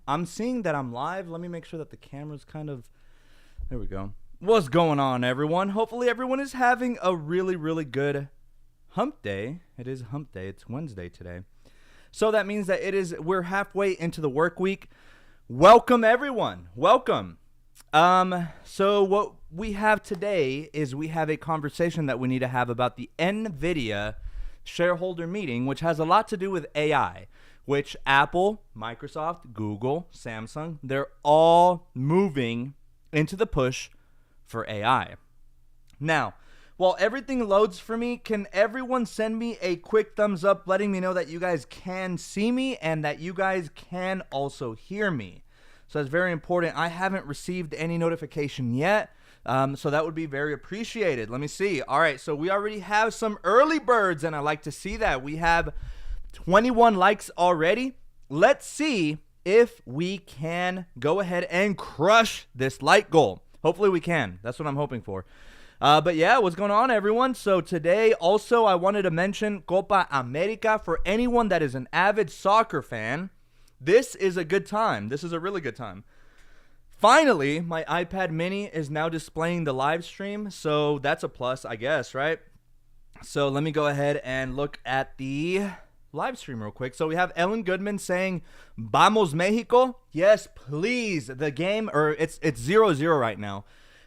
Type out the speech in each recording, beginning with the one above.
I'm seeing that I'm live. Let me make sure that the camera's kind of... There we go. What's going on, everyone? Hopefully everyone is having a really, really good hump day. It is hump day. It's Wednesday today. So that means that we're halfway into the work week. Welcome, everyone. Welcome. So what we have today is we have a conversation that we need to have about the NVIDIA shareholder meeting, which has a lot to do with AI, which Apple, Microsoft, Google, Samsung, they're all moving into the push for AI. Now, while everything loads for me, can everyone send me a quick thumbs up letting me know that you guys can see me and that you guys can also hear me? So that's very important. I haven't received any notification yet, so that would be very appreciated. Let me see. All right, so we already have some early birds, and I like to see that. We have 21 likes already. Let's see if we can go ahead and crush this like goal. Hopefully we can. That's what I'm hoping for. But yeah, what's going on, everyone? So today also I wanted to mention Copa America. For anyone that is an avid soccer fan, this is a good time. This is a really good time. Finally, my iPad mini is now displaying the live stream, so that's a plus, I guess, right? So let me go ahead and look at the live stream real quick. So we have Ellen Goodman saying, Vamos Mexico. Yes, please. The game, or it's 0-0 right now.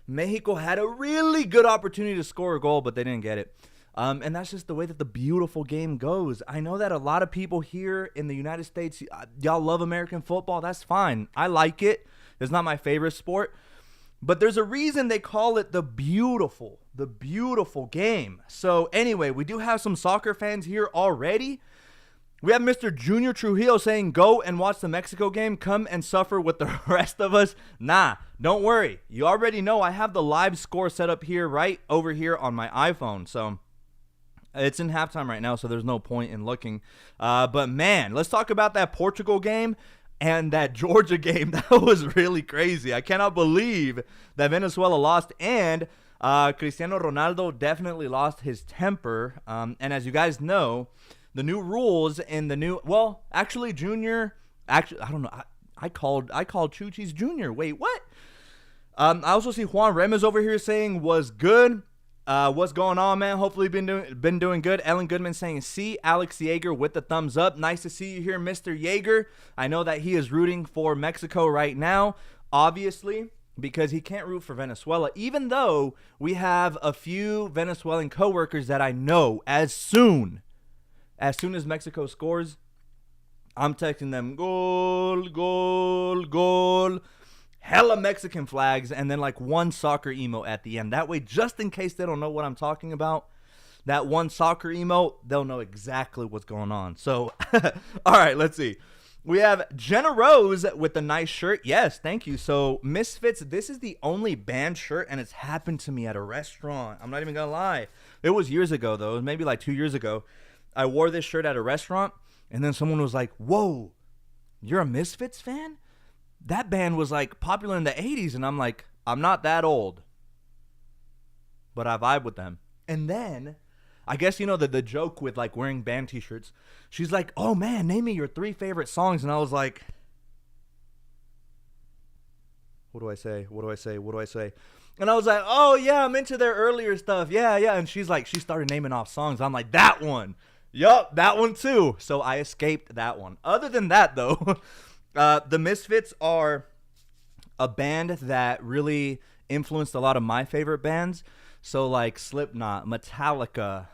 Mexico had a really good opportunity to score a goal, but they didn't get it. And that's just the way that the beautiful game goes. I know that a lot of people here in the United States, y'all love American football. That's fine. I like it. It's not my favorite sport. But there's a reason they call it the beautiful game. So anyway, we do have some soccer fans here already. We have Mr. Junior Trujillo saying, go and watch the Mexico game. Come and suffer with the rest of us. Nah, don't worry. You already know I have the live score set up here right over here on my iPhone. So it's in halftime right now, so there's no point in looking. But man, let's talk about that Portugal game and that Georgia game. That was really crazy. I cannot believe that Venezuela lost, and Cristiano Ronaldo definitely lost his temper. And as you guys know, the new rules in the new, well, actually, Junior, I don't know. I called Chuchi's Junior. Wait, what? I also see Juan Remes over here saying was good. What's going on, man? Hopefully been doing good. Ellen Goodman saying, see Alex Yeager with the thumbs up. Nice to see you here, Mr. Yeager. I know that he is rooting for Mexico right now, obviously, because he can't root for Venezuela, even though we have a few Venezuelan coworkers that I know as soon as Mexico scores, I'm texting them, goal, goal, goal. Hella Mexican flags, and then like one soccer emo at the end. That way, just in case they don't know what I'm talking about, that one soccer emo, they'll know exactly what's going on. So, all right, let's see. We have Jenna Rose with the nice shirt. Yes, thank you. So, Misfits, this is the only band shirt, and it's happened to me at a restaurant. I'm not even going to lie. It was years ago, though. It was maybe like 2 years ago. I wore this shirt at a restaurant, and then someone was like, whoa, you're a Misfits fan? That band was like popular in the 80s, and I'm like, I'm not that old, but I vibe with them. And then, I guess you know the joke with like wearing band t-shirts. She's like, oh man, name me your 3 favorite songs. And I was like, what do I say? And I was like, oh yeah, I'm into their earlier stuff. Yeah. And she's like, she started naming off songs. I'm like, that one. Yup, that one too. So I escaped that one. Other than that though, the Misfits are a band that really influenced a lot of my favorite bands. So like Slipknot, Metallica,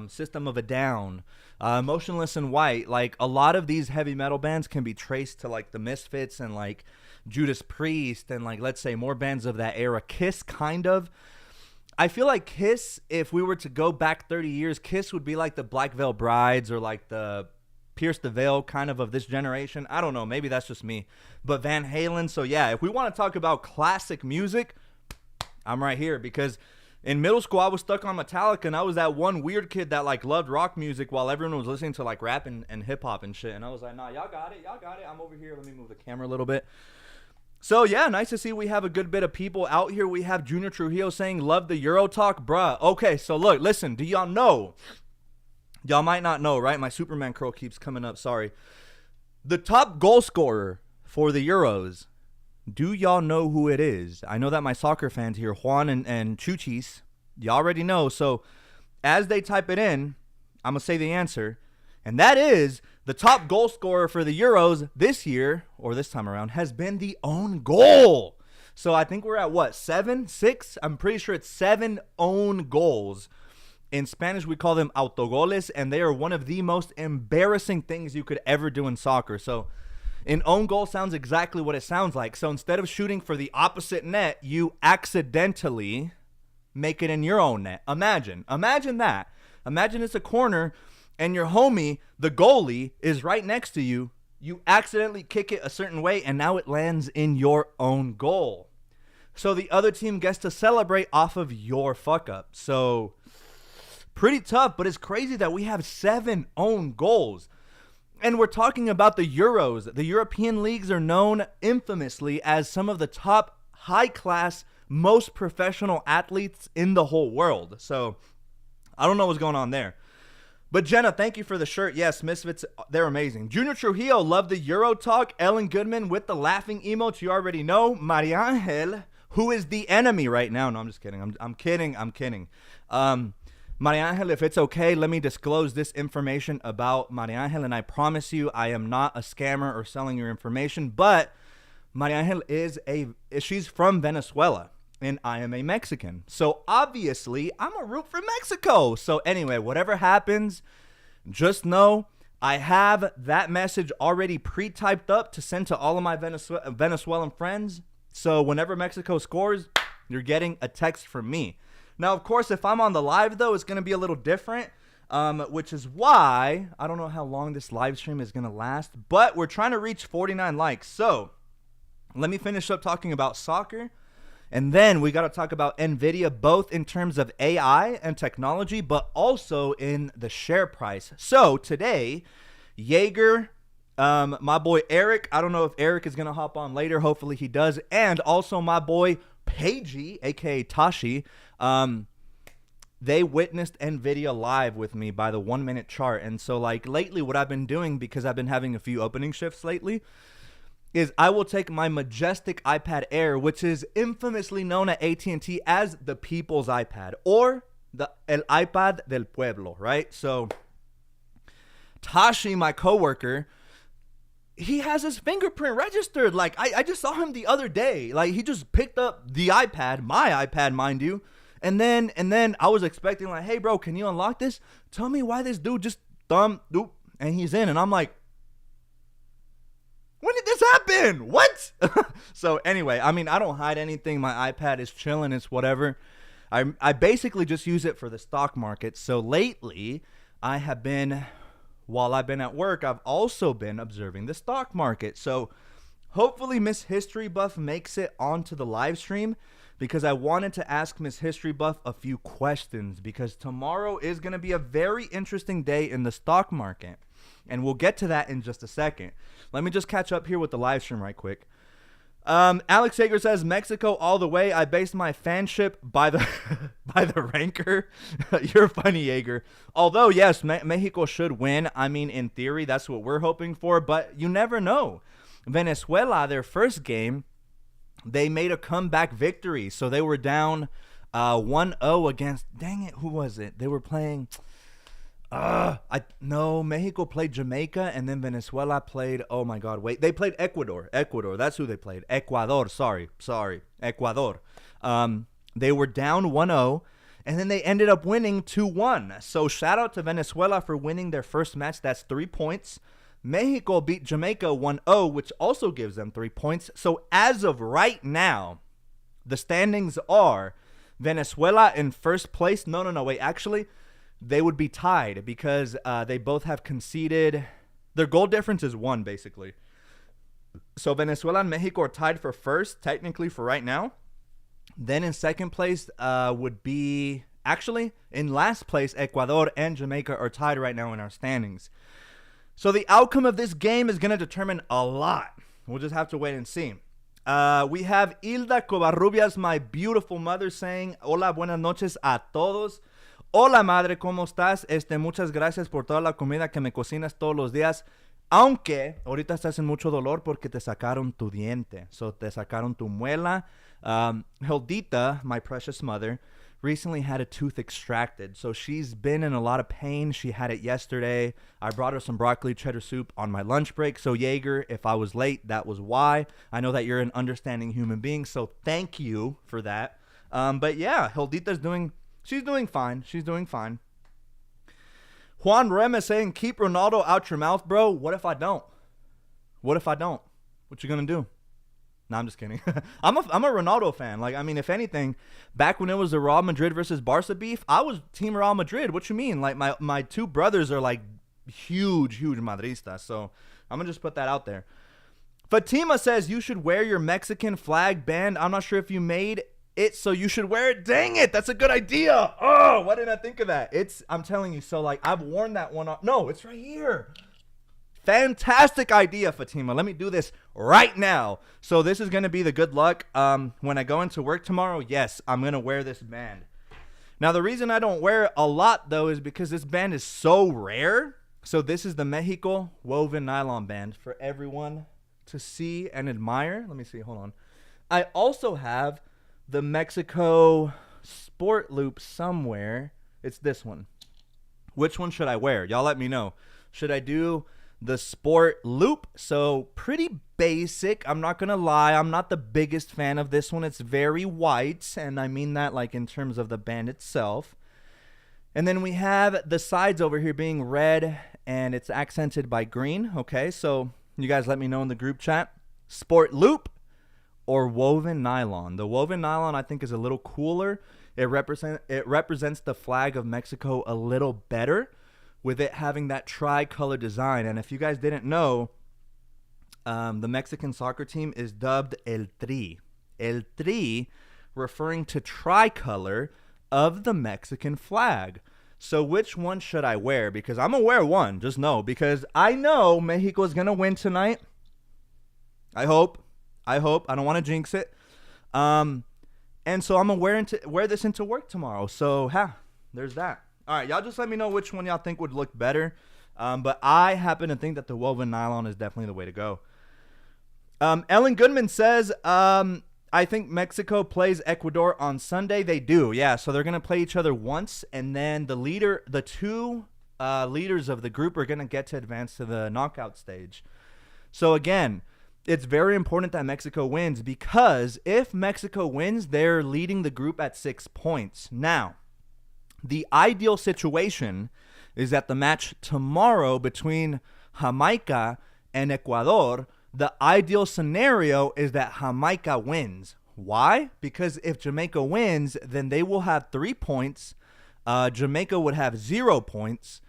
System of a Down, Motionless in White. Like a lot of these heavy metal bands can be traced to like the Misfits and like Judas Priest and like, let's say, more bands of that era. Kiss, kind of. I feel like Kiss, if we were to go back 30 years, Kiss would be like the Black Veil Brides or like the Pierce the Veil kind of this generation. I don't know. Maybe that's just me. But Van Halen. So yeah, if we want to talk about classic music, I'm right here. Because in middle school, I was stuck on Metallica, and I was that one weird kid that like loved rock music while everyone was listening to like rap and hip hop and shit. And I was like, nah, y'all got it. I'm over here. Let me move the camera a little bit. So yeah, nice to see we have a good bit of people out here. We have Junior Trujillo saying, love the Euro talk, bruh. Okay, so look, listen, do y'all know? Y'all might not know, right? My Superman curl keeps coming up, sorry. The top goal scorer for the Euros. Do y'all know who it is? I know that my soccer fans here, Juan and Chuchis, you already know. So as they type it in, I'm going to say the answer. And that is the top goal scorer for the Euros this year, or this time around, has been the own goal. So I think we're at what, 7, 6? I'm pretty sure it's 7 own goals. In Spanish, we call them autogoles, and they are one of the most embarrassing things you could ever do in soccer. So an own goal sounds exactly what it sounds like. So instead of shooting for the opposite net, you accidentally make it in your own net. Imagine that. Imagine it's a corner and your homie, the goalie, is right next to you. You accidentally kick it a certain way and now it lands in your own goal. So the other team gets to celebrate off of your fuck up. So pretty tough, but it's crazy that we have 7 own goals. And we're talking about the Euros. The European leagues are known infamously as some of the top high-class, most professional athletes in the whole world. So I don't know what's going on there. But Jenna, thank you for the shirt. Yes, Misfits, they're amazing. Junior Trujillo, love the Euro talk. Ellen Goodman with the laughing emotes, you already know. Maria Angel, who is the enemy right now. No, I'm just kidding. I'm kidding. Maria Angel, if it's okay, let me disclose this information about Maria Angel, and I promise you I am not a scammer or selling your information, but Maria Angel she's from Venezuela, and I am a Mexican. So obviously, I'm a root for Mexico. So anyway, whatever happens, just know I have that message already pre-typed up to send to all of my Venezuelan friends. So whenever Mexico scores, you're getting a text from me. Now, of course, if I'm on the live, though, it's going to be a little different, which is why I don't know how long this live stream is going to last, but we're trying to reach 49 likes. So let me finish up talking about soccer, and then we got to talk about NVIDIA, both in terms of AI and technology, but also in the share price. So today, Jaeger, my boy Eric, I don't know if Eric is going to hop on later. Hopefully he does. And also my boy Paigey, a.k.a. Tashi, they witnessed NVIDIA live with me by the 1-minute chart. And so, like, lately what I've been doing, because I've been having a few opening shifts lately, is I will take my majestic iPad Air, which is infamously known at AT&T as the people's iPad, or the El iPad del Pueblo, right? So Tashi, my coworker, he has his fingerprint registered. Like, I just saw him the other day. Like, he just picked up the iPad, my iPad, mind you. And then I was expecting, like, hey, bro, can you unlock this? Tell me why this dude just doop, and he's in. And I'm like, when did this happen? What? So anyway, I mean, I don't hide anything. My iPad is chilling. It's whatever. I basically just use it for the stock market. So lately, while I've been at work, I've also been observing the stock market. So hopefully Miss History Buff makes it onto the live stream, because I wanted to ask Miss History Buff a few questions, because tomorrow is going to be a very interesting day in the stock market. And we'll get to that in just a second. Let me just catch up here with the live stream right quick. Alex Hager says, Mexico all the way. I based my fanship by the by the ranker. You're funny, Jaeger. Although, yes, Mexico should win. I mean, in theory, that's what we're hoping for. But you never know. Venezuela, their first game, they made a comeback victory. So they were down 1-0 against, dang it, who was it? They were playing... Mexico played Jamaica, and then Venezuela played, oh my God, wait, they played Ecuador, that's who they played, Ecuador, sorry, Ecuador. They were down 1-0, and then they ended up winning 2-1, so shout out to Venezuela for winning their first match. That's 3 points. Mexico beat Jamaica 1-0, which also gives them 3 points, so as of right now, the standings are Venezuela in first place, actually, they would be tied, because they both have conceded. Their goal difference is 1, basically. So Venezuela and Mexico are tied for first, technically, for right now. Then in second place would be, actually, in last place, Ecuador and Jamaica are tied right now in our standings. So the outcome of this game is going to determine a lot. We'll just have to wait and see. We have Hilda Covarrubias, my beautiful mother, saying, hola, buenas noches a todos. Hola, madre, ¿cómo estás? Muchas gracias por toda la comida que me cocinas todos los días. Aunque ahorita estás en mucho dolor porque te sacaron tu diente. So te sacaron tu muela. Hildita, my precious mother, recently had a tooth extracted. So she's been in a lot of pain. She had it yesterday. I brought her some broccoli cheddar soup on my lunch break. So Jaeger, if I was late, that was why. I know that you're an understanding human being. So thank you for that. But yeah, Hildita's she's doing fine. She's doing fine. Juan Rem is saying, keep Ronaldo out your mouth, bro. What if I don't? What if I don't? What you gonna do? No, I'm just kidding. I'm a Ronaldo fan. Like, I mean, if anything, back when it was the Real Madrid versus Barca beef, I was Team Real Madrid. What you mean? Like, my two brothers are like huge Madristas. So I'm gonna just put that out there. Fatima says you should wear your Mexican flag band. I'm not sure if you made it, so you should wear it. Dang it, that's a good idea. Oh, why didn't I think of that? I'm telling you, so like I've worn that one off. No, it's right here. Fantastic idea, Fatima. Let me do this right now. So this is gonna be the good luck. When I go into work tomorrow, yes, I'm gonna wear this band. Now the reason I don't wear it a lot though is because this band is so rare. So this is the Mexico woven nylon band for everyone to see and admire. Let me see, hold on. I also have the Mexico sport loop somewhere. It's this one. Which one should I wear? Y'all let me know. Should I do the sport loop? So pretty basic. I'm not gonna lie, I'm not the biggest fan of this one. It's very white, and I mean that like in terms of the band itself. And then we have the sides over here being red, and it's accented by green. Okay, so you guys let me know in the group chat. Sport loop or woven nylon. The woven nylon I think is a little cooler. It represents the flag of Mexico a little better, with it having that tricolor design. And if you guys didn't know, the Mexican soccer team is dubbed El Tri. El Tri referring to tricolor of the Mexican flag. So which one should I wear? Because I'm gonna wear one, just know, because I know Mexico is gonna win tonight. I hope. I don't want to jinx it. And so I'm going to wear this into work tomorrow. So, there's that. All right, y'all just let me know which one y'all think would look better. But I happen to think that the woven nylon is definitely the way to go. Ellen Goodman says, I think Mexico plays Ecuador on Sunday. They do, yeah. So they're going to play each other once. And then the two leaders of the group are going to get to advance to the knockout stage. So, again, it's very important that Mexico wins, because if Mexico wins, they're leading the group at 6 points. Now, the ideal situation is that the match tomorrow between Jamaica and Ecuador, the ideal scenario is that Jamaica wins. Why? Because if Jamaica wins, then they will have 3 points. Jamaica would have 0 points.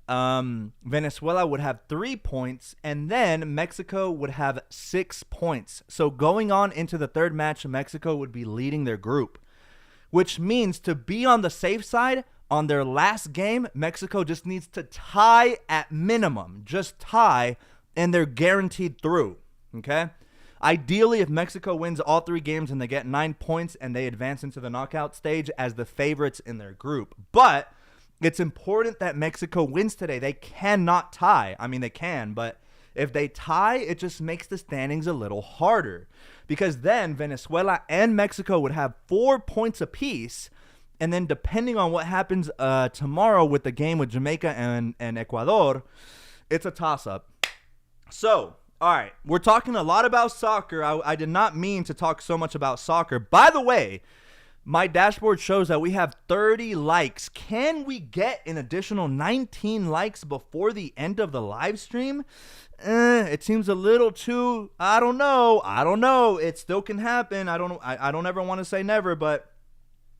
Venezuela would have 3 points, and then Mexico would have 6 points. So going on into the third match, Mexico would be leading their group, which means to be on the safe side, on their last game, Mexico just needs to tie at minimum, just tie, and they're guaranteed through. Okay. Ideally, if Mexico wins all 3 games and they get 9 points and they advance into the knockout stage as the favorites in their group. But it's important that Mexico wins today. They cannot tie. I mean, they can, but if they tie, it just makes the standings a little harder, because then Venezuela and Mexico would have 4 points apiece. And then depending on what happens tomorrow with the game with Jamaica and Ecuador, it's a toss-up. So, all right, we're talking a lot about soccer. I did not mean to talk so much about soccer. By the way, my dashboard shows that we have 30 likes. Can we get an additional 19 likes before the end of the live stream? It seems a little too, I don't know. It still can happen. I don't ever want to say never, but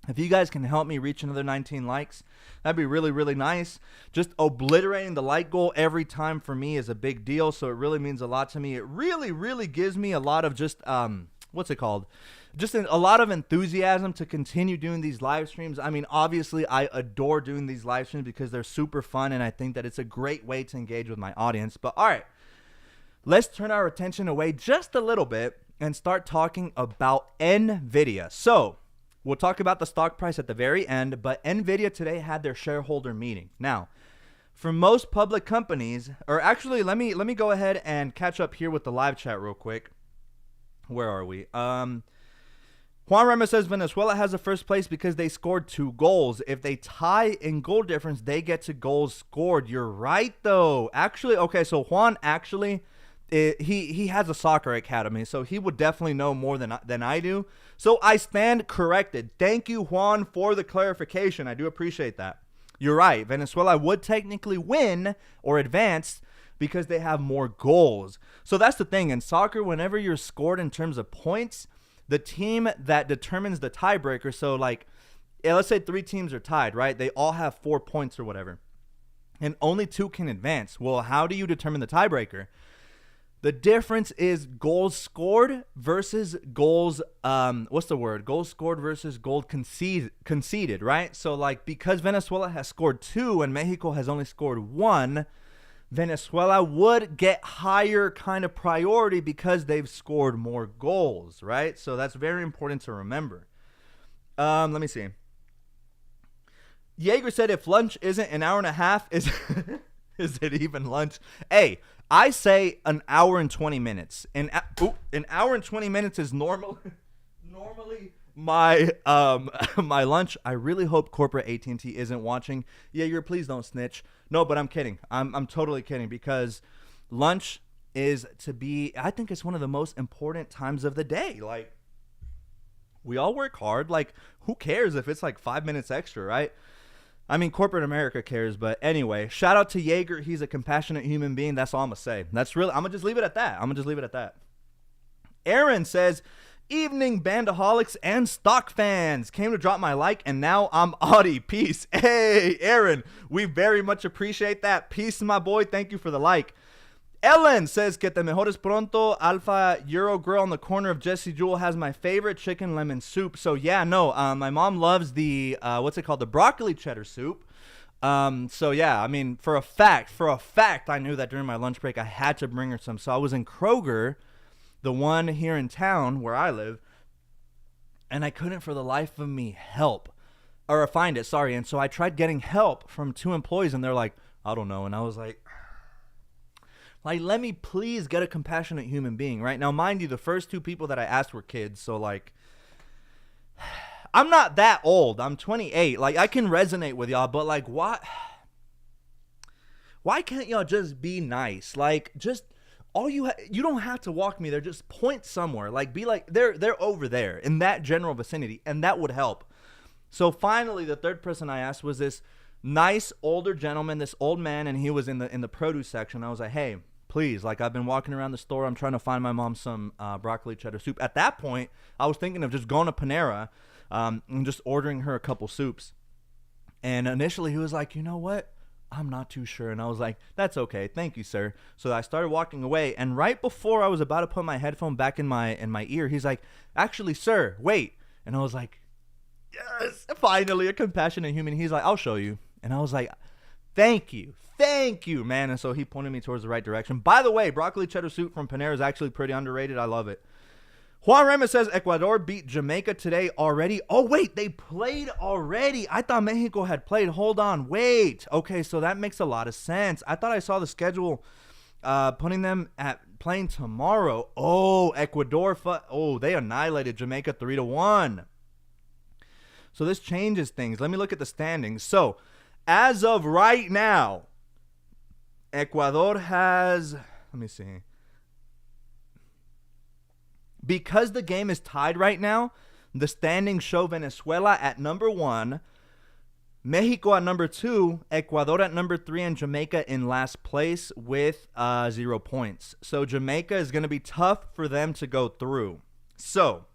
if you guys can help me reach another 19 likes, that'd be really, really nice. Just obliterating the like goal every time for me is a big deal, so it really means a lot to me. It really, really gives me a lot of just, what's it called? Just a lot of enthusiasm to continue doing these live streams. I mean, obviously, I adore doing these live streams because they're super fun, and I think that it's a great way to engage with my audience. But all right, let's turn our attention away just a little bit and start talking about NVIDIA. So we'll talk about the stock price at the very end, but NVIDIA today had their shareholder meeting. Now, for most public companies, or actually, let me go ahead and catch up here with the live chat real quick. Where are we? Juan Rema says Venezuela has the first place because they scored 2 goals. If they tie in goal difference, they get to goals scored. You're right, though. Actually, okay, so Juan actually, he has a soccer academy, so he would definitely know more than I do. So I stand corrected. Thank you, Juan, for the clarification. I do appreciate that. You're right. Venezuela would technically win or advance because they have more goals. So that's the thing. In soccer, whenever you're scored in terms of points, the team that determines the tiebreaker, so like, let's say 3 teams are tied, right? They all have 4 points or whatever, and only 2 can advance. Well, how do you determine the tiebreaker? The difference is goals scored versus goals, goals scored versus goals conceded, right? So like, because Venezuela has scored 2 and Mexico has only scored 1, Venezuela would get higher kind of priority because they've scored more goals, right? So that's very important to remember. Let me see. Jaeger said if lunch isn't an hour and a half, is it even lunch? Hey, I say an hour and 20 minutes. An hour and 20 minutes is normally my my lunch. I really hope corporate AT&T isn't watching. Jaeger, please don't snitch. No, but I'm kidding. I'm totally kidding, because lunch is I think it's one of the most important times of the day. Like, we all work hard. Like, who cares if it's like 5 minutes extra, right? I mean, corporate America cares, but anyway, shout out to Jaeger. He's a compassionate human being. That's all I'm gonna say. I'm gonna just leave it at that. Aaron says, evening bandaholics and stock fans, came to drop my like and now I'm Audi. Peace. Hey Aaron, we very much appreciate that. Peace, my boy. Thank you for the like. Ellen says, que te mejores pronto. Alpha Euro Girl on the corner of Jesse Jewell has my favorite chicken lemon soup. So yeah, no, my mom loves the the broccoli cheddar soup. So yeah, I mean, for a fact I knew that during my lunch break I had to bring her some. So I was in Kroger, the one here in town where I live, and I couldn't for the life of me find it, sorry. And so I tried getting help from 2 employees, and they're like, I don't know. And I was like, let me please get a compassionate human being, right? Now, mind you, the first 2 people that I asked were kids, so like, I'm not that old. I'm 28. Like, I can resonate with y'all, but like, why can't y'all just be nice? Like, just you don't have to walk me there. Just point somewhere. Like, be like, they're over there in that general vicinity, and that would help. So finally, the 3rd person I asked was this nice older gentleman, this old man, and he was in the produce section. I was like, hey, please, like, I've been walking around the store. I'm trying to find my mom some broccoli cheddar soup. At that point, I was thinking of just going to Panera and just ordering her a couple soups. And initially, he was like, you know what? I'm not too sure. And I was like, that's okay. Thank you, sir. So I started walking away. And right before I was about to put my headphone back in my ear, he's like, actually, sir, wait. And I was like, yes, finally a compassionate human. He's like, I'll show you. And I was like, thank you, man. And so he pointed me towards the right direction. By the way, broccoli cheddar soup from Panera is actually pretty underrated. I love it. Juan Rema says Ecuador beat Jamaica today already. Oh, wait, they played already. I thought Mexico had played. Hold on, wait. Okay, so that makes a lot of sense. I thought I saw the schedule putting them at playing tomorrow. Oh, Ecuador. They annihilated Jamaica 3-1. So this changes things. Let me look at the standings. So, as of right now, Ecuador has, let me see. Because the game is tied right now, the standings show Venezuela at number 1, Mexico at number 2, Ecuador at number 3, and Jamaica in last place with 0 points. So Jamaica is going to be tough for them to go through. So,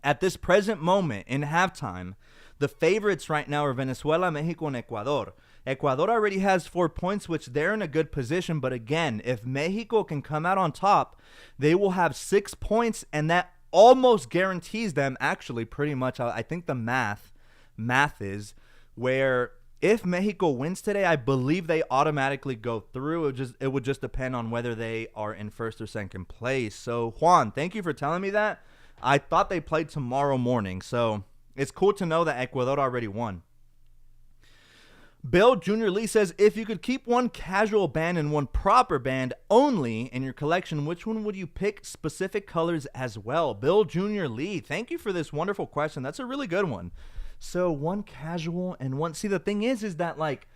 at this present moment in halftime, the favorites right now are Venezuela, Mexico, and Ecuador. Ecuador already has 4 points, which they're in a good position. But again, if Mexico can come out on top, they will have 6 points, and that almost guarantees them, actually, pretty much. I think the math is where if Mexico wins today, I believe they automatically go through. It would just depend on whether they are in first or second place. So, Juan, thank you for telling me that. I thought they played tomorrow morning, so it's cool to know that Ecuador already won. Bill Jr. Lee says, if you could keep one casual band and one proper band only in your collection, which one would you pick? Specific colors as well. Bill Jr. Lee, thank you for this wonderful question. That's a really good one. So one casual and one, see, the thing is that like,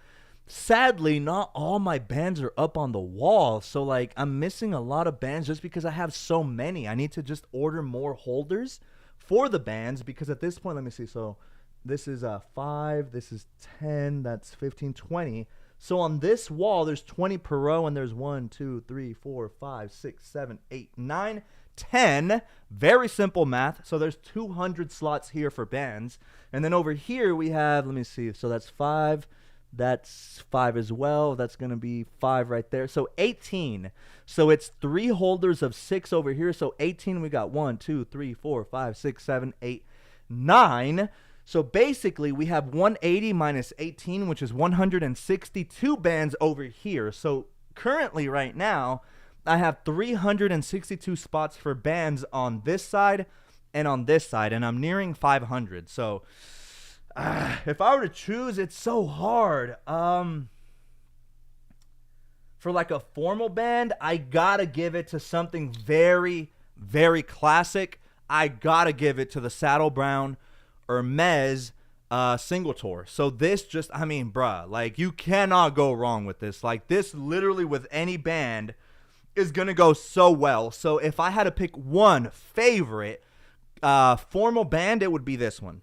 sadly, not all my bands are up on the wall. So like, I'm missing a lot of bands just because I have so many. I need to just order more holders for the bands because at this point, let me see. So this is 5, this is 10, that's 15, 20. So on this wall, there's 20 per row, and there's 1, 2, 3, 4, 5, 6, 7, 8, 9, 10. Very simple math. So there's 200 slots here for bands. And then over here we have, let me see, so that's 5. That's 5 as well. That's going to be 5 right there. So 18. So it's 3 holders of 6 over here. So 18, we got 1, 2, 3, 4, 5, 6, 7, 8, 9. So basically, we have 180 minus 18, which is 162 bands over here. So currently, right now, I have 362 spots for bands on this side and on this side, and I'm nearing 500. So if I were to choose, it's so hard. For like a formal band, I gotta give it to something very, very classic. I gotta give it to the Saddle Brown Hermes single tour. So this just, I mean, bruh, like you cannot go wrong with this. Like this literally with any band is gonna go so well. So if I had to pick one favorite formal band, it would be this one.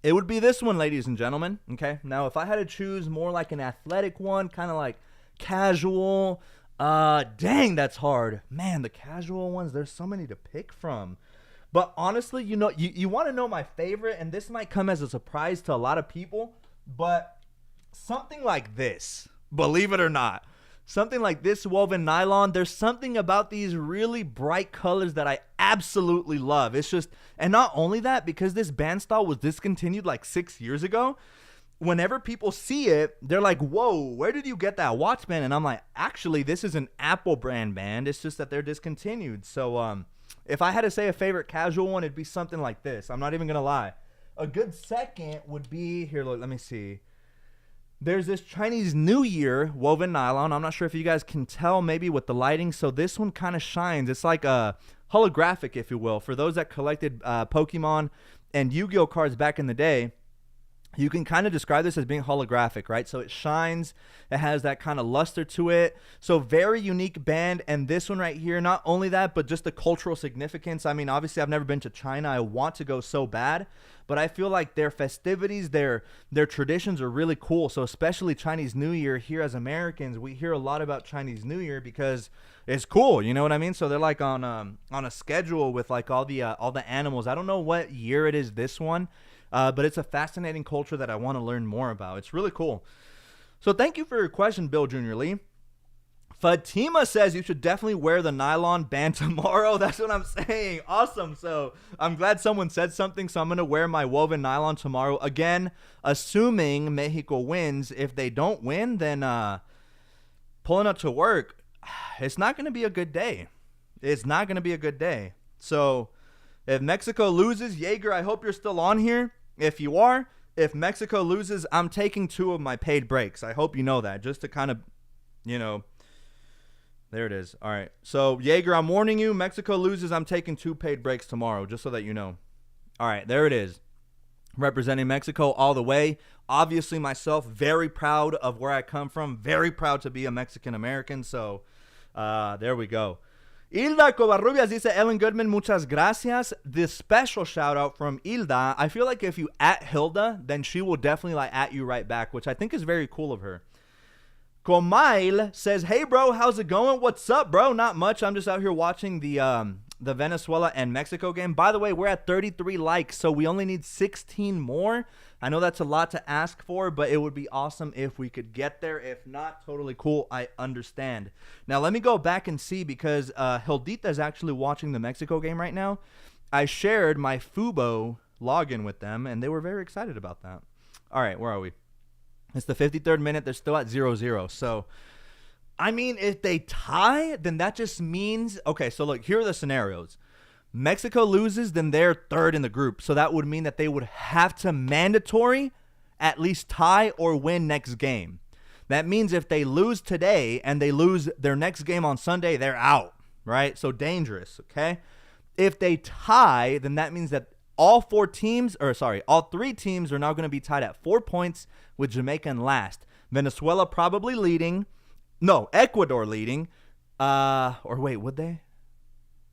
It would be this one, ladies and gentlemen. Okay, now if I had to choose more like an athletic one, kind of like casual, dang, that's hard, man. The casual ones, there's so many to pick from. But honestly, you know, you want to know my favorite, and this might come as a surprise to a lot of people, but something like this, believe it or not, something like this woven nylon, there's something about these really bright colors that I absolutely love. It's just, and not only that, because this band style was discontinued like 6 years ago, whenever people see it, they're like, whoa, where did you get that watch band? And I'm like, actually, this is an Apple brand band. It's just that they're discontinued. So, if I had to say a favorite casual one, it'd be something like this. I'm not even going to lie. A good second would be, here, look, let me see. There's this Chinese New Year woven nylon. I'm not sure if you guys can tell maybe with the lighting. So this one kind of shines. It's like a holographic, if you will. For those that collected Pokemon and Yu-Gi-Oh cards back in the day, you can kind of describe this as being holographic, right? So it shines. It has that kind of luster to it. So very unique band. And this one right here, not only that, but just the cultural significance. I mean, obviously, I've never been to China. I want to go so bad. But I feel like their festivities, their traditions are really cool. So especially Chinese New Year, here as Americans, we hear a lot about Chinese New Year because it's cool. You know what I mean? So they're like on a schedule with like all the animals. I don't know what year it is, this one. But it's a fascinating culture that I want to learn more about. It's really cool. So thank you for your question, Bill Jr. Lee. Fatima says you should definitely wear the nylon band tomorrow. That's what I'm saying. Awesome. So I'm glad someone said something. So I'm going to wear my woven nylon tomorrow. Again, assuming Mexico wins. If they don't win, then pulling up to work, it's not going to be a good day. It's not going to be a good day. So if Mexico loses, Jaeger, I hope you're still on here. If you are, if Mexico loses, I'm taking 2 of my paid breaks. I hope you know that, just to kind of, you know, there it is. All right. So, Jaeger, I'm warning you, Mexico loses, I'm taking 2 paid breaks tomorrow, just so that you know. All right, there it is. Representing Mexico all the way. Obviously, myself, very proud of where I come from. Very proud to be a Mexican-American. So, there we go. Hilda Covarrubias dice, Ellen Goodman, muchas gracias. This special shout out from Hilda. I feel like if you at Hilda, then she will definitely like at you right back, which I think is very cool of her. Comail says, hey bro, how's it going? What's up, bro? Not much. I'm just out here watching the Venezuela and Mexico game. By the way, we're at 33 likes, so we only need 16 more. I know that's a lot to ask for, but it would be awesome if we could get there. If not, totally cool. I understand. Now, let me go back and see, because Hildita is actually watching the Mexico game right now. I shared my Fubo login with them, and they were very excited about that. All right, where are we? It's the 53rd minute. They're still at 0-0. So, I mean, if they tie, then that just means... Okay, so look, here are the scenarios. Mexico loses, then they're third in the group. So that would mean that they would have to mandatory at least tie or win next game. That means if they lose today and they lose their next game on Sunday, they're out, right? So dangerous, okay? If they tie, then that means that all three teams are now going to be tied at 4 points with Jamaica in last. Venezuela probably leading. No, Ecuador leading. Or wait, would they?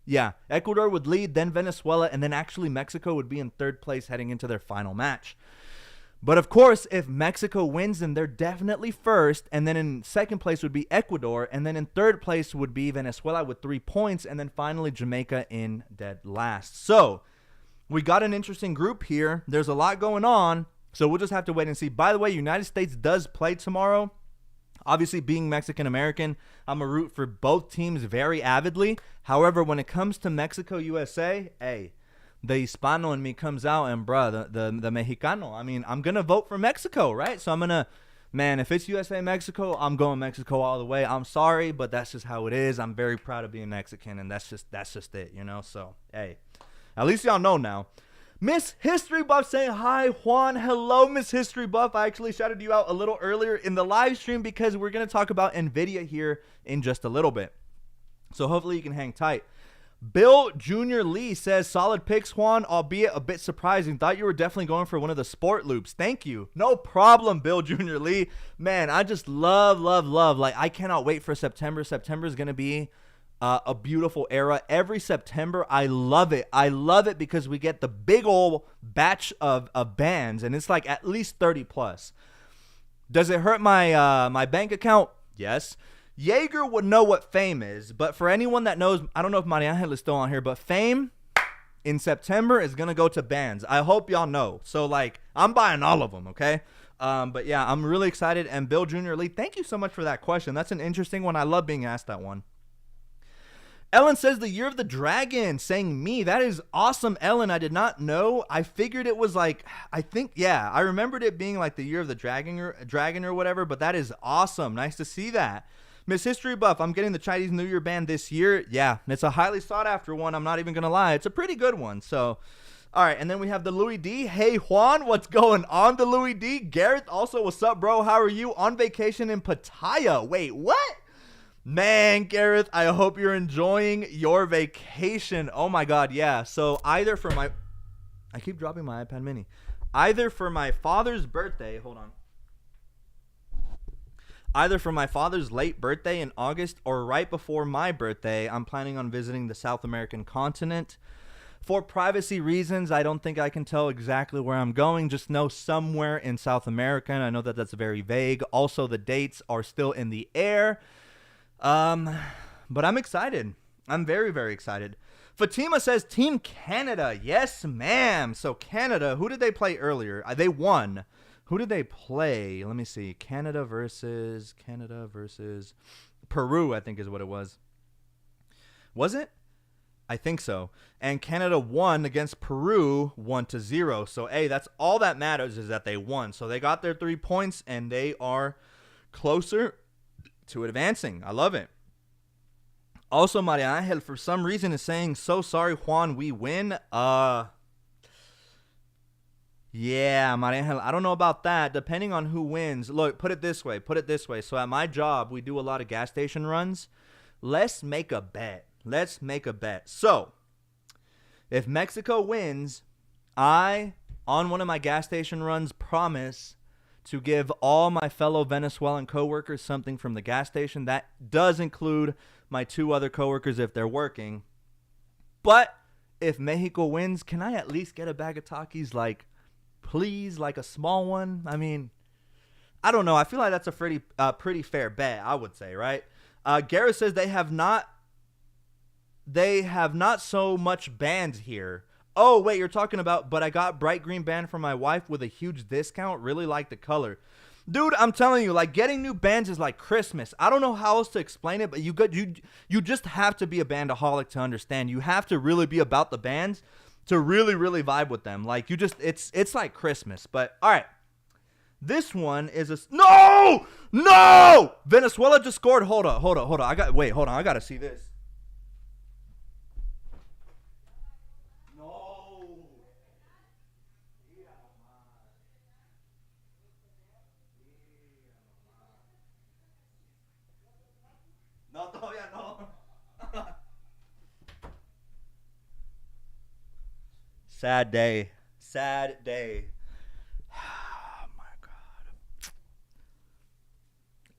Yeah, Ecuador would lead, then Venezuela, and then actually Mexico would be in third place heading into their final match. But of course, if Mexico wins, then they're definitely first, and then in second place would be Ecuador, and then in third place would be Venezuela with 3 points, and then finally Jamaica in dead last. So we got an interesting group here. There's a lot going on, so we'll just have to wait and see. By the way, United States does play tomorrow. Obviously, being Mexican-American, I'm a root for both teams very avidly. However, when it comes to Mexico-USA, hey, the Hispano in me comes out, and bruh, the Mexicano. I mean, I'm going to vote for Mexico, right? So I'm going to, man, if it's USA-Mexico, I'm going Mexico all the way. I'm sorry, but that's just how it is. I'm very proud of being Mexican, and that's just it, you know? So, hey, at least y'all know now. Miss History Buff saying hi, Juan. Hello, Miss History Buff. I actually shouted you out a little earlier in the live stream because we're going to talk about NVIDIA here in just a little bit. So hopefully you can hang tight. Bill Jr. Lee says, solid picks, Juan, albeit a bit surprising. Thought you were definitely going for one of the sport loops. Thank you. No problem, Bill Jr. Lee. Man, I just love. Like, I cannot wait for September. September is going to be a beautiful era. Every September, I love it. I love it because we get the big old batch of bands, and it's like at least 30 plus. Does it hurt my my bank account? Yes. Jaeger would know what Fame is, but for anyone that knows, I don't know if Maria Angel is still on here, but Fame in September is going to go to bands. I hope y'all know. So, like, I'm buying all of them, okay? But, yeah, I'm really excited. And Bill Jr. Lee, thank you so much for that question. That's an interesting one. I love being asked that one. Ellen says the Year of the Dragon, saying me. That is awesome, Ellen. I did not know. I figured it was like, I remembered it being like the Year of the Dragon or whatever, but that is awesome. Nice to see that. Miss History Buff, I'm getting the Chinese New Year band this year. Yeah, it's a highly sought after one. I'm not even going to lie. It's a pretty good one. So, all right. And then we have the Louis D. Hey, Juan, what's going on, the Louis D? Gareth, also, what's up, bro? How are you? On vacation in Pattaya. Wait, what? Man, Gareth, I hope you're enjoying your vacation. Oh, my God, yeah. So either for my... I keep dropping my iPad mini. Either for my father's birthday... Hold on. Either for my father's late birthday in August or right before my birthday, I'm planning on visiting the South American continent. For privacy reasons, I don't think I can tell exactly where I'm going. Just know somewhere in South America, and I know that that's very vague. Also, the dates are still in the air. But I'm excited. I'm very, very excited. Fatima says, Team Canada. Yes, ma'am. So Canada, who did they play earlier? They won. Who did they play? Let me see. Canada versus Peru, I think is what it was. Was it? I think so. And Canada won against Peru 1-0. So, hey, that's all that matters is that they won. So they got their 3 points, and they are closer to advancing. I love it. Also, Maria Angel, for some reason, is saying, so sorry, Juan, we win. Yeah, Maria Angel, I don't know about that. Depending on who wins. Look, put it this way. So at my job, we do a lot of gas station runs. Let's make a bet. So, if Mexico wins, I, on one of my gas station runs, promise to give all my fellow Venezuelan coworkers something from the gas station. That does include my 2 other coworkers if they're working. But if Mexico wins, can I at least get a bag of Takis, like, please, like a small one? I mean, I don't know. I feel like that's a pretty fair bet, I would say, right? Gareth says they have not so much bands here. Oh, wait, you're talking about, but I got bright green band for my wife with a huge discount. Really like the color. Dude, I'm telling you, like, getting new bands is like Christmas. I don't know how else to explain it, but you just have to be a bandaholic to understand. You have to really be about the bands to really, really vibe with them. Like, it's like Christmas. But, all right. This one is a... No! Venezuela just scored. Hold on. I got to see this. Sad day. Sad day. Oh my God.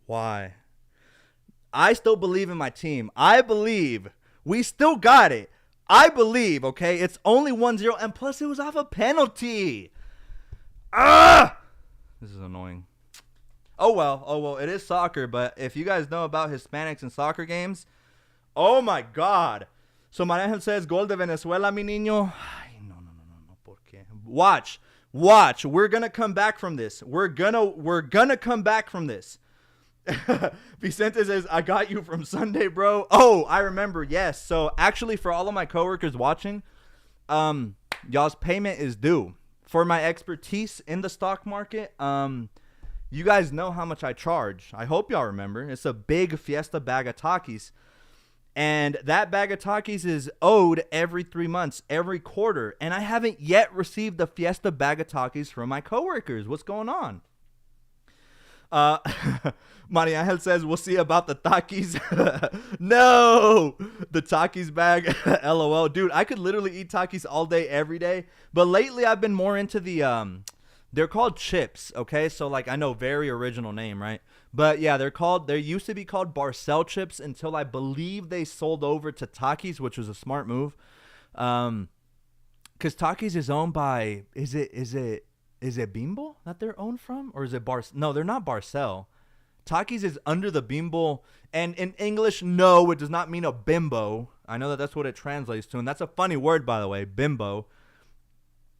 Why? I still believe in my team. I believe we still got it. I believe, okay? It's only 1-0, and plus it was off a penalty. Ah! This is annoying. Oh well, it is soccer, but if you guys know about Hispanics and soccer games, oh my God. So Manuel says, gol de Venezuela, mi niño. Ay, no, ¿por qué? Watch. We're gonna come back from this. We're gonna come back from this. Vicente says, I got you from Sunday, bro. Oh, I remember. Yes. So actually, for all of my coworkers watching, y'all's payment is due for my expertise in the stock market. You guys know how much I charge. I hope y'all remember. It's a big Fiesta bag of Takis. And that bag of Takis is owed every 3 months, every quarter. And I haven't yet received the Fiesta bag of Takis from my coworkers. What's going on? Maria Angel says, we'll see about the Takis. No, the Takis bag. LOL. Dude, I could literally eat Takis all day, every day. But lately I've been more into the, they're called chips. Okay. So like, I know, very original name, right? But yeah, they used to be called Barcel chips until I believe they sold over to Takis, which was a smart move. Cause Takis is owned by, is it Bimbo that they're owned from? Or is it No, they're not Barcel. Takis is under the Bimbo. And in English, no, it does not mean a bimbo. I know that that's what it translates to. And that's a funny word, by the way, bimbo.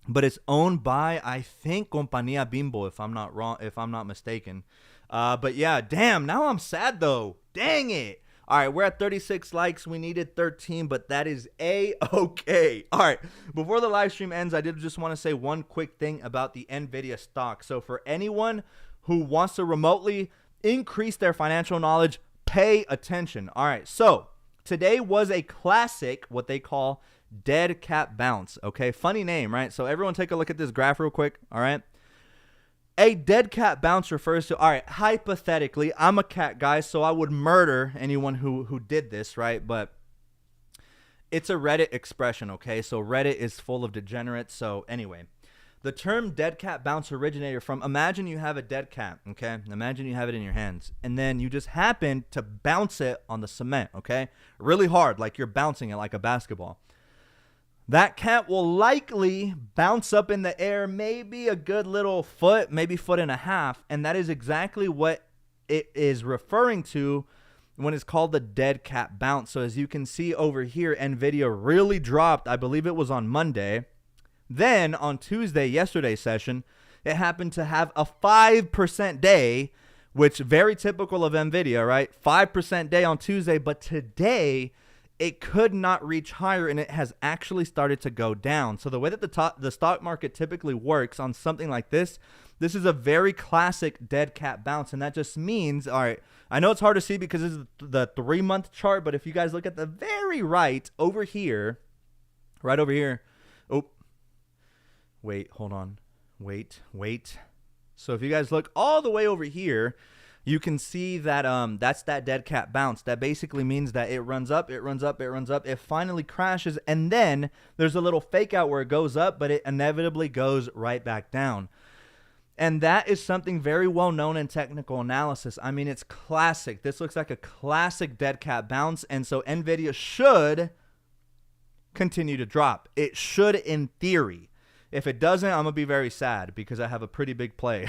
But it's owned by, I think, Compañía Bimbo, if I'm not mistaken. But yeah, damn, now I'm sad, though. Dang it. All right, we're at 36 likes. We needed 13, but that is A-okay. All right, before the live stream ends, I did just want to say one quick thing about the NVIDIA stock. So for anyone who wants to remotely increase their financial knowledge, pay attention. All right, so today was a classic, what they call dead cat bounce. Okay, funny name, right? So everyone take a look at this graph real quick, all right? A dead cat bounce refers to, all right, hypothetically, I'm a cat guy, so I would murder anyone who did this, right? But it's a Reddit expression, okay? So Reddit is full of degenerates. So anyway, the term dead cat bounce originated from, imagine you have a dead cat, okay? Imagine you have it in your hands, and then you just happen to bounce it on the cement, okay? Really hard, like you're bouncing it like a basketball. That cat will likely bounce up in the air, maybe a good little foot, maybe foot and a half. And that is exactly what it is referring to when it's called the dead cat bounce. So as you can see over here, NVIDIA really dropped. I believe it was on Monday. Then on Tuesday, yesterday's session, it happened to have a 5% day, which very typical of NVIDIA, right? 5% day on Tuesday. But today, it could not reach higher, and it has actually started to go down. So the way that the stock market typically works on something like this is a very classic dead cat bounce. And that just means, all right, I know it's hard to see because this is the 3-month chart, but if you guys look at the very right over here, oh, wait, hold on, wait. So if you guys look all the way over here, you can see that that's that dead cat bounce. That basically means that it runs up, it finally crashes, and then there's a little fake out where it goes up, but it inevitably goes right back down. And that is something very well known in technical analysis. I mean, it's classic. This looks like a classic dead cat bounce, and so NVIDIA should continue to drop. It should in theory. If it doesn't, I'm going to be very sad because I have a pretty big play.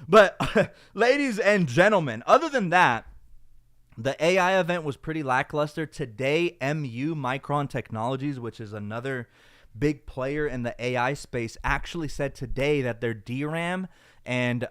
But ladies and gentlemen, other than that, the AI event was pretty lackluster. Today, Micron Technologies, which is another big player in the AI space, actually said today that their DRAM and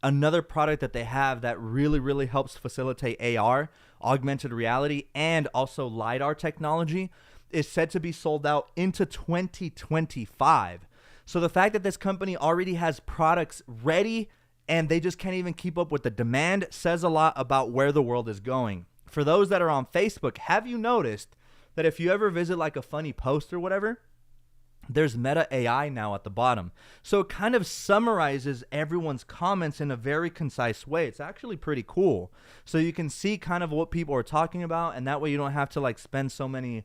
another product that they have that really, really helps facilitate AR, augmented reality, and also LiDAR technology is said to be sold out into 2025. So the fact that this company already has products ready and they just can't even keep up with the demand says a lot about where the world is going. For those that are on Facebook, have you noticed that if you ever visit like a funny post or whatever, there's Meta AI now at the bottom. So it kind of summarizes everyone's comments in a very concise way. It's actually pretty cool. So you can see kind of what people are talking about, and that way you don't have to like spend so many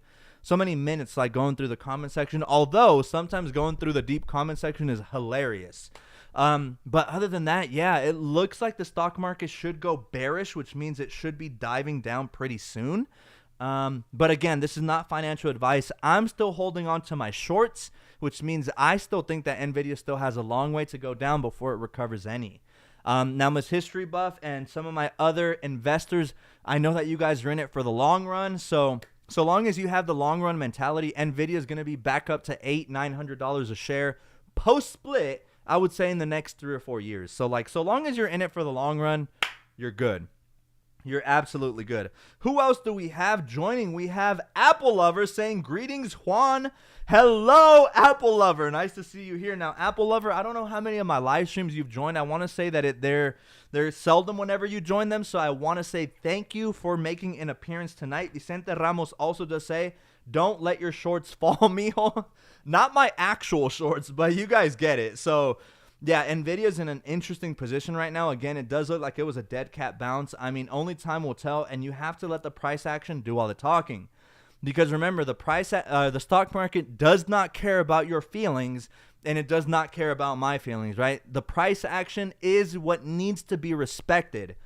many minutes like going through the comment section, although sometimes going through the deep comment section is hilarious. But other than that, yeah, it looks like the stock market should go bearish, which means it should be diving down pretty soon. But again, this is not financial advice. I'm still holding on to my shorts, which means I still think that NVIDIA still has a long way to go down before it recovers any. Now, Miss History Buff and some of my other investors, I know that you guys are in it for the long run. So long as you have the long run mentality, NVIDIA is going to be back up to $800-900 a share post-split, I would say in the next 3 or 4 years. So long as you're in it for the long run, you're good. You're absolutely good. Who else do we have joining? We have Apple Lover saying, greetings, Juan. Hello, Apple Lover. Nice to see you here. Now, Apple Lover, I don't know how many of my live streams you've joined. I want to say that they're seldom whenever you join them. So I want to say thank you for making an appearance tonight. Vicente Ramos also does say, don't let your shorts fall, mijo. Not my actual shorts, but you guys get it. So yeah, NVIDIA's in an interesting position right now. Again, it does look like it was a dead cat bounce. I mean, only time will tell, and you have to let the price action do all the talking. Because remember, the stock market does not care about your feelings, and it does not care about my feelings, right? The price action is what needs to be respected.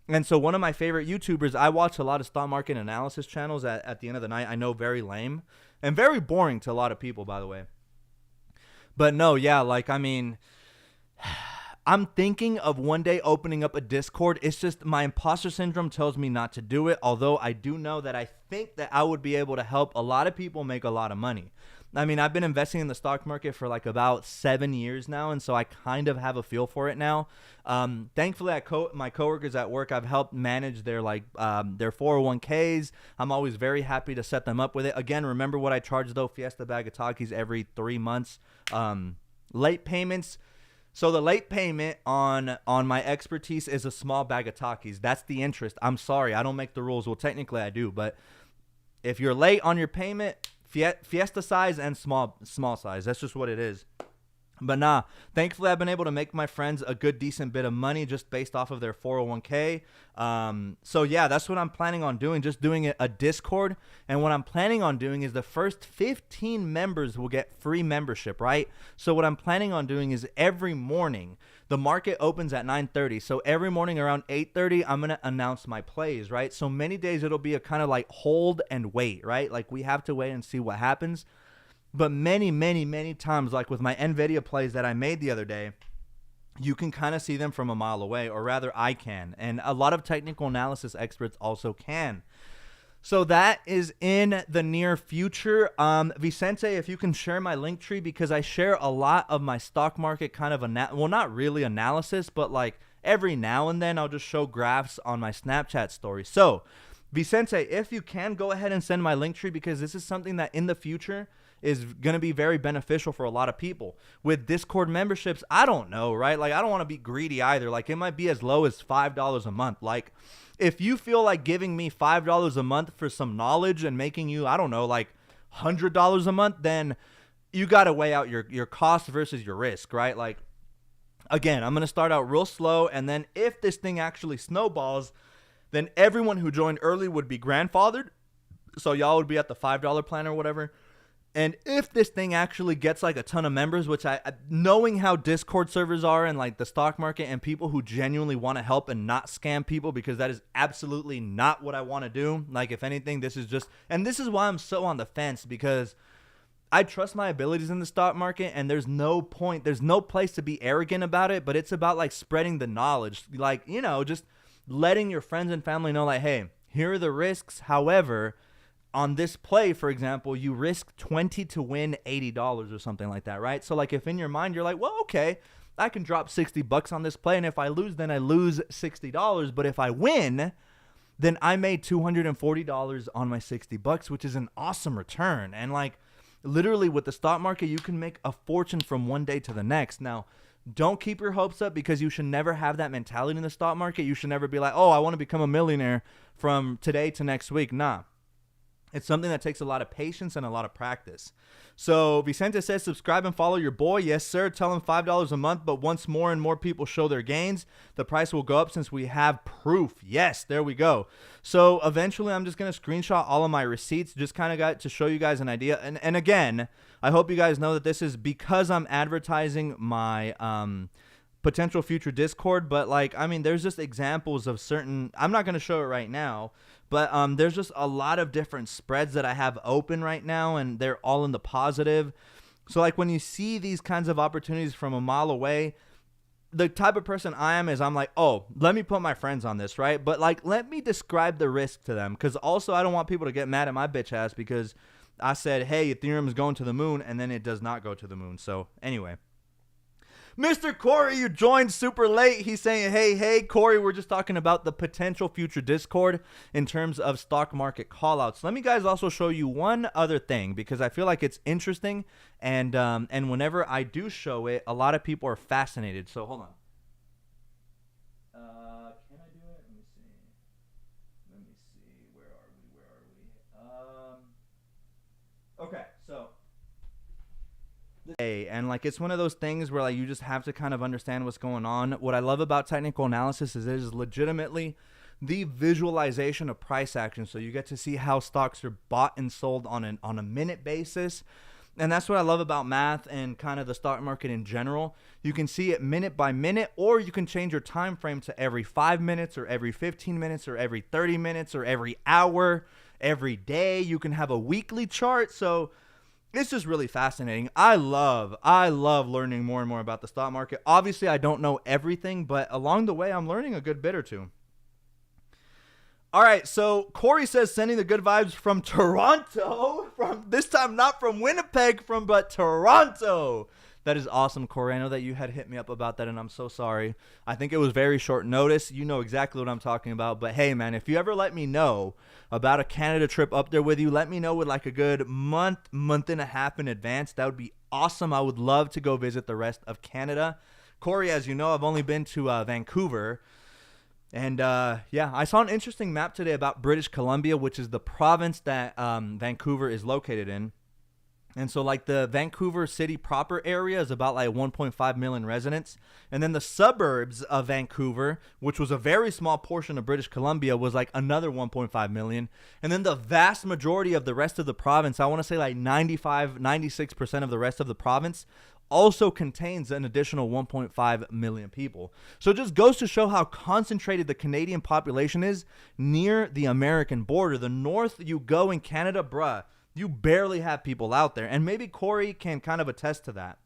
And so one of my favorite YouTubers, I watch a lot of stock market analysis channels at the end of the night. I know, very lame and very boring to a lot of people, by the way. But no, yeah, like, I mean, I'm thinking of one day opening up a Discord. It's just my imposter syndrome tells me not to do it. Although I do know that I think that I would be able to help a lot of people make a lot of money. I mean, I've been investing in the stock market for like about 7 years now. And so I kind of have a feel for it now. Thankfully, my coworkers at work, I've helped manage their 401ks. I'm always very happy to set them up with it. Again, remember what I charge though, Fiesta bag of Takis every 3 months. Late payments. So the late payment on my expertise is a small bag of Takis. That's the interest. I'm sorry, I don't make the rules. Well, technically I do, but if you're late on your payment, Fiesta size and small size. That's just what it is. But nah, thankfully I've been able to make my friends a good decent bit of money just based off of their 401k. So yeah, that's what I'm planning on doing, just doing a Discord. And what I'm planning on doing is the first 15 members will get free membership, right? So what I'm planning on doing is every morning, the market opens at 9:30. So every morning around 8:30, I'm going to announce my plays, right? So many days it'll be a kind of like hold and wait, right? Like we have to wait and see what happens. But many, many, many times, like with my NVIDIA plays that I made the other day, you can kind of see them from a mile away, or rather I can. And a lot of technical analysis experts also can. So that is in the near future. Vicente, if you can share my link tree, because I share a lot of my stock market kind of, well, not really analysis, but like every now and then I'll just show graphs on my Snapchat story. So Vicente, if you can, go ahead and send my link tree, because this is something that in the future is going to be very beneficial for a lot of people. With Discord memberships, I don't know, right? Like, I don't want to be greedy either. Like, it might be as low as $5 a month. Like, if you feel like giving me $5 a month for some knowledge and making you, I don't know, like $100 a month, then you got to weigh out your cost versus your risk, right? Like, again, I'm going to start out real slow, and then if this thing actually snowballs, then everyone who joined early would be grandfathered. So y'all would be at the $5 plan or whatever. And if this thing actually gets like a ton of members, which knowing how Discord servers are and like the stock market and people who genuinely want to help and not scam people, because that is absolutely not what I want to do. Like, if anything, this is just, and this is why I'm so on the fence, because I trust my abilities in the stock market, and there's no place to be arrogant about it, but it's about like spreading the knowledge, like, you know, just letting your friends and family know, like, hey, here are the risks. However, on this play, for example, you risk 20 to win $80 or something like that, right? So like, if in your mind you're like, well, okay, I can drop $60 on this play, and if I lose, then I lose $60. But if I win, then I made $240 on my $60, which is an awesome return. And like, literally with the stock market, you can make a fortune from one day to the next. Now, don't keep your hopes up, because you should never have that mentality in the stock market. You should never be like, oh, I want to become a millionaire from today to next week. Nah. It's something that takes a lot of patience and a lot of practice. So Vicente says, subscribe and follow your boy. Yes, sir. Tell him $5 a month. But once more and more people show their gains, the price will go up since we have proof. Yes, there we go. So eventually I'm just going to screenshot all of my receipts. Just kind of got to show you guys an idea. And again, I hope you guys know that this is because I'm advertising my potential future Discord. But like, I mean, there's just examples of certain, I'm not going to show it right now. But there's just a lot of different spreads that I have open right now, and they're all in the positive. So like when you see these kinds of opportunities from a mile away, the type of person I am is I'm like, oh, let me put my friends on this, right? But like, let me describe the risk to them, because also I don't want people to get mad at my bitch ass because I said, hey, Ethereum is going to the moon, and then it does not go to the moon. So anyway. Mr. Corey, you joined super late. He's saying, hey, Corey, we're just talking about the potential future Discord in terms of stock market callouts. Let me guys also show you one other thing, because I feel like it's interesting, and whenever I do show it, a lot of people are fascinated. So hold on. Can I do it? Let me see. Where are we? Okay, so. And like, it's one of those things where like you just have to kind of understand what's going on. What I love about technical analysis is it is legitimately the visualization of price action. So you get to see how stocks are bought and sold on a minute basis. And that's what I love about math and kind of the stock market in general. You can see it minute by minute, or you can change your time frame to every 5 minutes or every 15 minutes or every 30 minutes or every hour, every day. You can have a weekly chart. So it's just really fascinating. I love learning more and more about the stock market. Obviously, I don't know everything, but along the way, I'm learning a good bit or two. All right, so Corey says, sending the good vibes from Toronto. From this time, not from Winnipeg, but Toronto. That is awesome, Corey. I know that you had hit me up about that, and I'm so sorry. I think it was very short notice. You know exactly what I'm talking about. But hey, man, if you ever let me know about a Canada trip up there with you, let me know with like a good month and a half in advance. That would be awesome. I would love to go visit the rest of Canada. Corey, as you know, I've only been to Vancouver. And yeah, I saw an interesting map today about British Columbia, which is the province that Vancouver is located in. And so like the Vancouver city proper area is about like 1.5 million residents. And then the suburbs of Vancouver, which was a very small portion of British Columbia, was like another 1.5 million. And then the vast majority of the rest of the province, I want to say like 96% of the rest of the province, also contains an additional 1.5 million people. So it just goes to show how concentrated the Canadian population is near the American border. The north you go in Canada, bruh, you barely have people out there. And maybe Corey can kind of attest to that.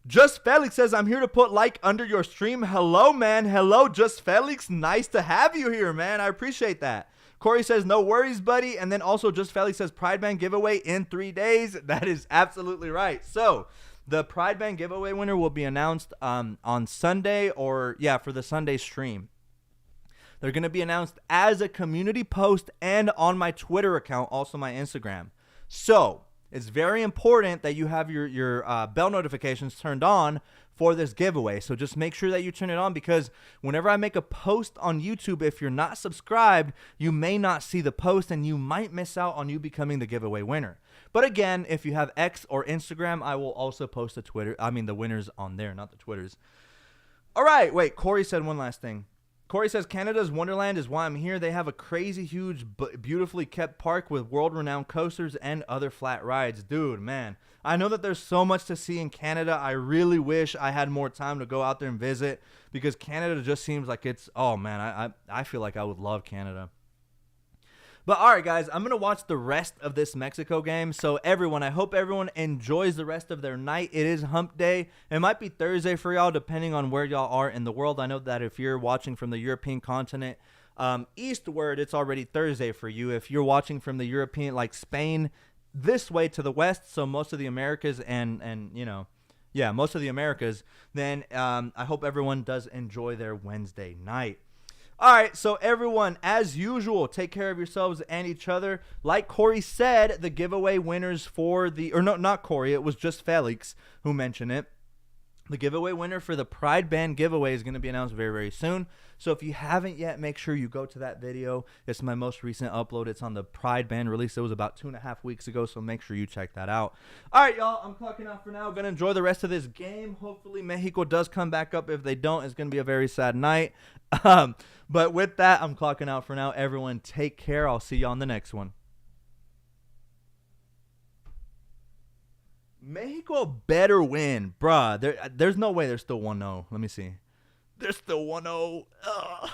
Just Felix says, I'm here to put like under your stream. Hello, man. Hello, Just Felix. Nice to have you here, man. I appreciate that. Corey says, no worries, buddy. And then also Just Felix says, Pride Band giveaway in 3 days. That is absolutely right. So the Pride Band giveaway winner will be announced on Sunday, or yeah, for the Sunday stream. They're going to be announced as a community post and on my Twitter account, also my Instagram. So it's very important that you have your bell notifications turned on for this giveaway. So just make sure that you turn it on, because whenever I make a post on YouTube, if you're not subscribed, you may not see the post and you might miss out on you becoming the giveaway winner. But again, if you have X or Instagram, I will also post the winners on there, not the Twitters. All right, wait, Corey said one last thing. Corey says, Canada's Wonderland is why I'm here. They have a crazy, huge, beautifully kept park with world-renowned coasters and other flat rides. Dude, man, I know that there's so much to see in Canada. I really wish I had more time to go out there and visit, because Canada just seems like it's, oh, man, I feel like I would love Canada. But all right, guys, I'm going to watch the rest of this Mexico game. So everyone, I hope everyone enjoys the rest of their night. It is hump day. It might be Thursday for y'all, depending on where y'all are in the world. I know that if you're watching from the European continent eastward, it's already Thursday for you. If you're watching from the European, like Spain, this way to the west, so most of the Americas and you know, yeah, most of the Americas, then I hope everyone does enjoy their Wednesday night. All right, so everyone, as usual, take care of yourselves and each other. Like Corey said, the giveaway winners for the, or no, not Corey, it was just Felix who mentioned it. The giveaway winner for the Pride Band giveaway is going to be announced very, very soon. So if you haven't yet, make sure you go to that video. It's my most recent upload. It's on the Pride Band release. It was about 2.5 weeks ago, so make sure you check that out. All right, y'all. I'm clocking out for now. Going to enjoy the rest of this game. Hopefully, Mexico does come back up. If they don't, it's going to be a very sad night. But with that, I'm clocking out for now. Everyone, take care. I'll see you on the next one. Mexico better win. Bruh, there's no way they're still 1-0. Let me see. They're still 1-0. Ugh.